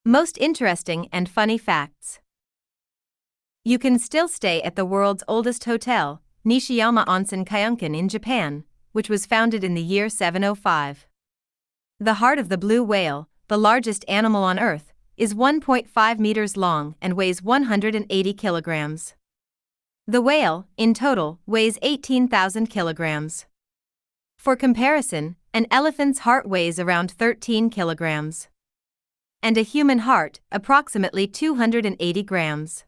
Most interesting and funny facts. You can still stay at the world's oldest hotel, Nishiyama Onsen Kyokan in Japan, which was founded in the year 705. The heart of the blue whale, the largest animal on Earth, is 1.5 meters long and weighs 180 kilograms. The whale, in total, weighs 18,000 kilograms. For comparison, an elephant's heart weighs around 13 kilograms. And a human heart, approximately 280 grams.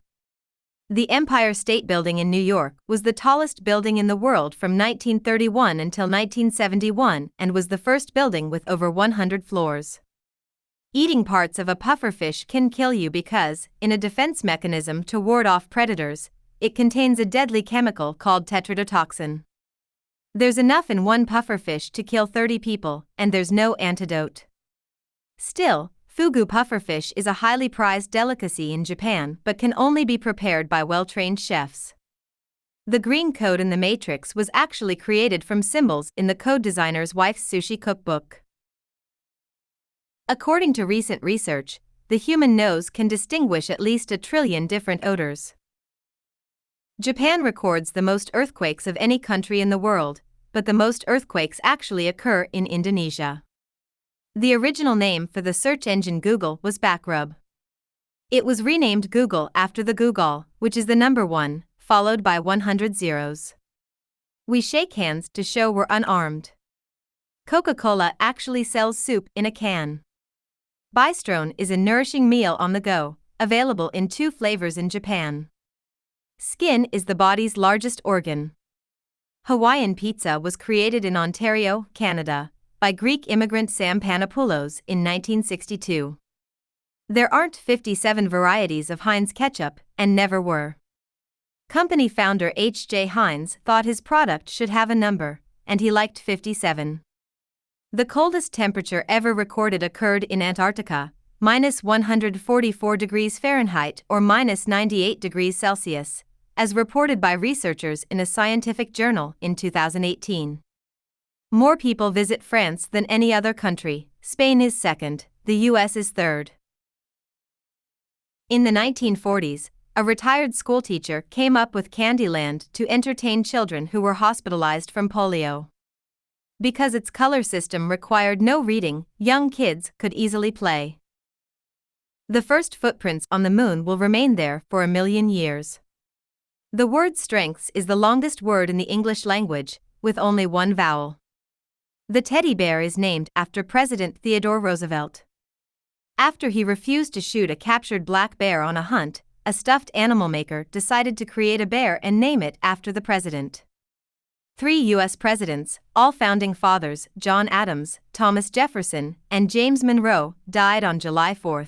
The Empire State Building in New York was the tallest building in the world from 1931 until 1971 and was the first building with over 100 floors. Eating parts of a pufferfish can kill you because, in a defense mechanism to ward off predators, it contains a deadly chemical called tetrodotoxin. There's enough in one pufferfish to kill 30 people, and there's no antidote. Still, fugu pufferfish is a highly prized delicacy in Japan but can only be prepared by well-trained chefs. The green code in the matrix was actually created from symbols in the code designer's wife's sushi cookbook. According to recent research, the human nose can distinguish at least 1 trillion different odors. Japan records the most earthquakes of any country in the world, but the most earthquakes actually occur in Indonesia. The original name for the search engine Google was Backrub. It was renamed Google after the Google, which is the number 1, followed by 100 zeros. We shake hands to show we're unarmed. Coca-Cola actually sells soup in a can. Bistron is a nourishing meal on the go, available in 2 flavors in Japan. Skin is the body's largest organ. Hawaiian pizza was created in Ontario, Canada, by Greek immigrant Sam Panopoulos in 1962. There aren't 57 varieties of Heinz ketchup, and never were. Company founder H.J. Heinz thought his product should have a number, and he liked 57. The coldest temperature ever recorded occurred in Antarctica, -144 degrees Fahrenheit or -98 degrees Celsius, as reported by researchers in a scientific journal in 2018. More people visit France than any other country. Spain is second, the US is third. In the 1940s, a retired schoolteacher came up with Candyland to entertain children who were hospitalized from polio. Because its color system required no reading, young kids could easily play. The first footprints on the moon will remain there for 1 million years. The word strengths is the longest word in the English language, with only 1 vowel. The teddy bear is named after President Theodore Roosevelt. After he refused to shoot a captured black bear on a hunt, a stuffed animal maker decided to create a bear and name it after the president. 3 U.S. presidents, all founding fathers, John Adams, Thomas Jefferson, and James Monroe, died on July 4.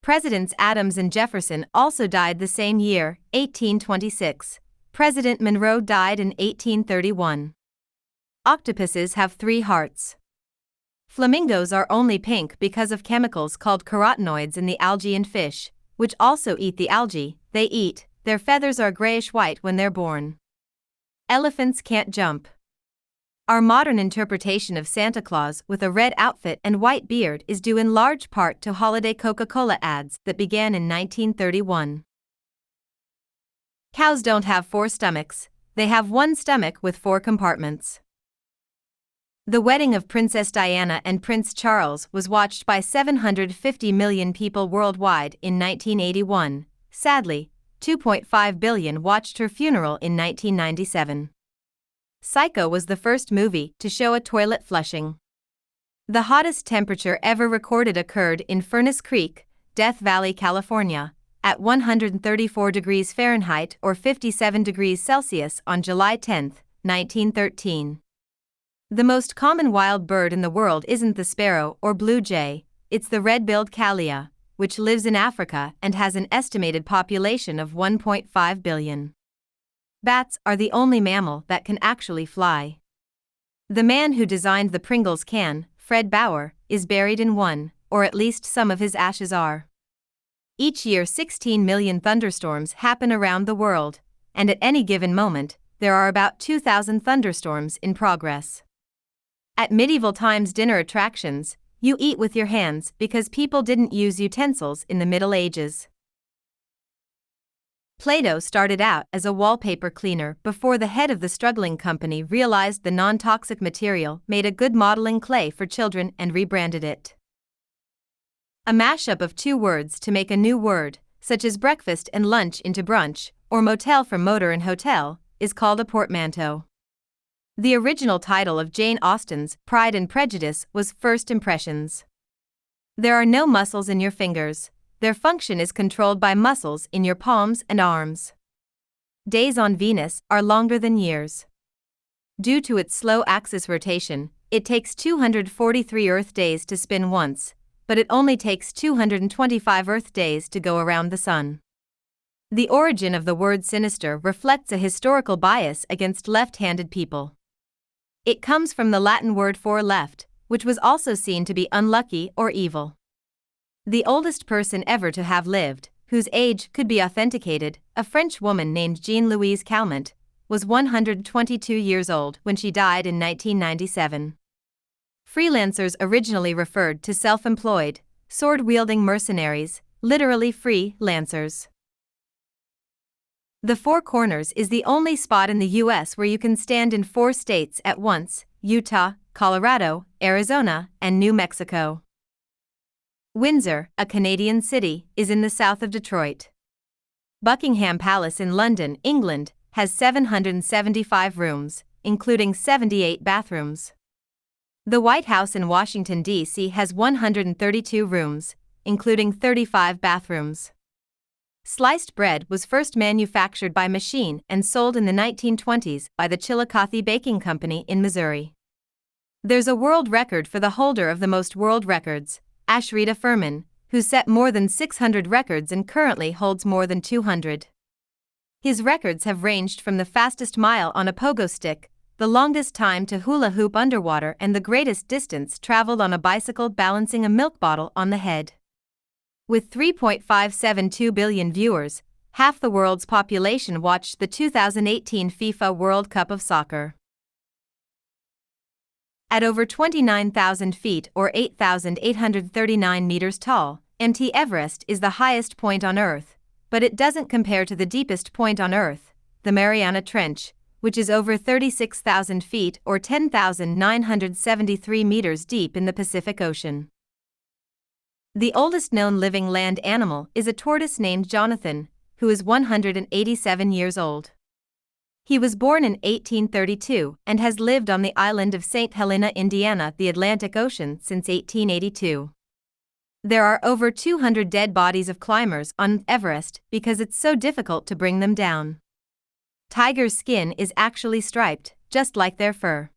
Presidents Adams and Jefferson also died the same year, 1826. President Monroe died in 1831. Octopuses have 3 hearts. Flamingos are only pink because of chemicals called carotenoids in the algae and fish, which also eat the algae they eat. Their feathers are grayish-white when they're born. Elephants can't jump. Our modern interpretation of Santa Claus with a red outfit and white beard is due in large part to holiday Coca-Cola ads that began in 1931. Cows don't have 4 stomachs, they have 1 stomach with 4 compartments. The wedding of Princess Diana and Prince Charles was watched by 750 million people worldwide in 1981. Sadly, 2.5 billion watched her funeral in 1997. Psycho was the first movie to show a toilet flushing. The hottest temperature ever recorded occurred in Furnace Creek, Death Valley, California, at 134 degrees Fahrenheit or 57 degrees Celsius on July 10, 1913. The most common wild bird in the world isn't the sparrow or blue jay, it's the red-billed calea, which lives in Africa and has an estimated population of 1.5 billion. Bats are the only mammal that can actually fly. The man who designed the Pringles can, Fred Bauer, is buried in one, or at least some of his ashes are. Each year 16 million thunderstorms happen around the world, and at any given moment, there are about 2,000 thunderstorms in progress. At medieval times dinner attractions, you eat with your hands because people didn't use utensils in the Middle Ages. Play-Doh started out as a wallpaper cleaner before the head of the struggling company realized the non-toxic material made a good modeling clay for children and rebranded it. A mashup of two words to make a new word, such as breakfast and lunch into brunch, or motel from motor and hotel, is called a portmanteau. The original title of Jane Austen's Pride and Prejudice was First Impressions. There are no muscles in your fingers. Their function is controlled by muscles in your palms and arms. Days on Venus are longer than years. Due to its slow axis rotation, it takes 243 Earth days to spin once, but it only takes 225 Earth days to go around the Sun. The origin of the word sinister reflects a historical bias against left-handed people. It comes from the Latin word for left, which was also seen to be unlucky or evil. The oldest person ever to have lived, whose age could be authenticated, a French woman named Jean-Louise Calment, was 122 years old when she died in 1997. Freelancers originally referred to self-employed, sword-wielding mercenaries, literally free lancers. The Four Corners is the only spot in the U.S. where you can stand in 4 states at once: Utah, Colorado, Arizona, and New Mexico. Windsor, a Canadian city, is in the south of Detroit. Buckingham Palace in London, England, has 775 rooms, including 78 bathrooms. The White House in Washington, D.C. has 132 rooms, including 35 bathrooms. Sliced bread was first manufactured by machine and sold in the 1920s by the Chillicothe Baking Company in Missouri. There's a world record for the holder of the most world records, Ashrita Furman, who set more than 600 records and currently holds more than 200. His records have ranged from the fastest mile on a pogo stick, the longest time to hula hoop underwater, and the greatest distance traveled on a bicycle balancing a milk bottle on the head. With 3.572 billion viewers, half the world's population watched the 2018 FIFA World Cup of Soccer. At over 29,000 feet or 8,839 meters tall, Mt. Everest is the highest point on Earth, but it doesn't compare to the deepest point on Earth, the Mariana Trench, which is over 36,000 feet or 10,973 meters deep in the Pacific Ocean. The oldest known living land animal is a tortoise named Jonathan, who is 187 years old. He was born in 1832 and has lived on the island of St. Helena, Indiana, the Atlantic Ocean, since 1882. There are over 200 dead bodies of climbers on Everest because it's so difficult to bring them down. Tiger's skin is actually striped, just like their fur.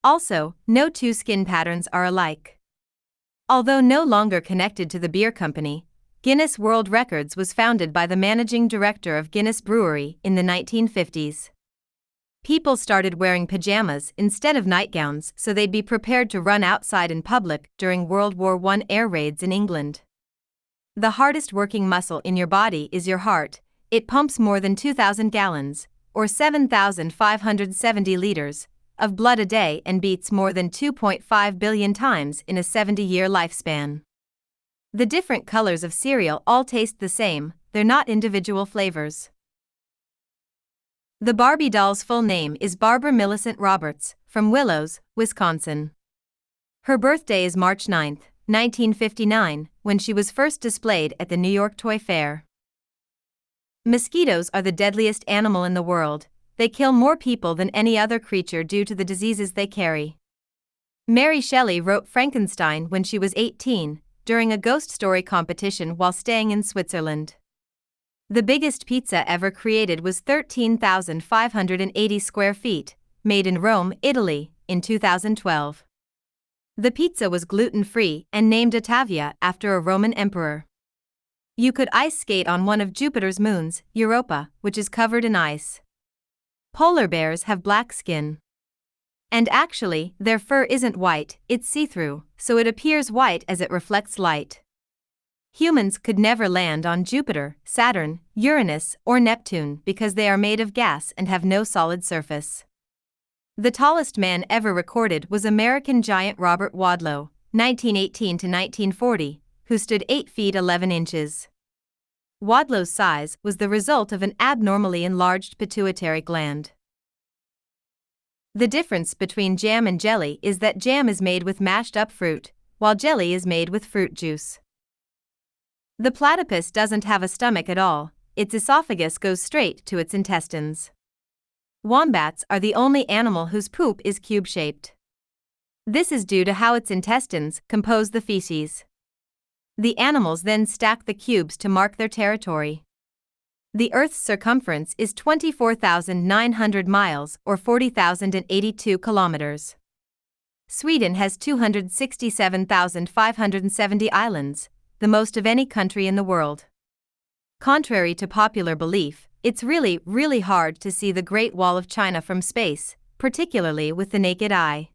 Also, no two skin patterns are alike. Although no longer connected to the beer company, Guinness World Records was founded by the managing director of Guinness Brewery in the 1950s. People started wearing pajamas instead of nightgowns so they'd be prepared to run outside in public during World War I air raids in England. The hardest working muscle in your body is your heart. It pumps more than 2,000 gallons, or 7,570 liters, of blood a day and beats more than 2.5 billion times in a 70-year lifespan. The different colors of cereal all taste the same, they're not individual flavors. The Barbie doll's full name is Barbara Millicent Roberts, from Willows, Wisconsin. Her birthday is March 9, 1959, when she was first displayed at the New York Toy Fair. Mosquitoes are the deadliest animal in the world. They kill more people than any other creature due to the diseases they carry. Mary Shelley wrote Frankenstein when she was 18, during a ghost story competition while staying in Switzerland. The biggest pizza ever created was 13,580 square feet, made in Rome, Italy, in 2012. The pizza was gluten-free and named Ottavia after a Roman emperor. You could ice skate on one of Jupiter's moons, Europa, which is covered in ice. Polar bears have black skin. And actually, their fur isn't white, it's see-through, so it appears white as it reflects light. Humans could never land on Jupiter, Saturn, Uranus, or Neptune because they are made of gas and have no solid surface. The tallest man ever recorded was American giant Robert Wadlow, 1918 to 1940, who stood 8 feet 11 inches. Wadlow's size was the result of an abnormally enlarged pituitary gland. The difference between jam and jelly is that jam is made with mashed up fruit, while jelly is made with fruit juice. The platypus doesn't have a stomach at all, its esophagus goes straight to its intestines. Wombats are the only animal whose poop is cube-shaped. This is due to how its intestines compose the feces. The animals then stack the cubes to mark their territory. The Earth's circumference is 24,900 miles or 40,082 kilometers. Sweden has 267,570 islands, the most of any country in the world. Contrary to popular belief, it's really hard to see the Great Wall of China from space, particularly with the naked eye.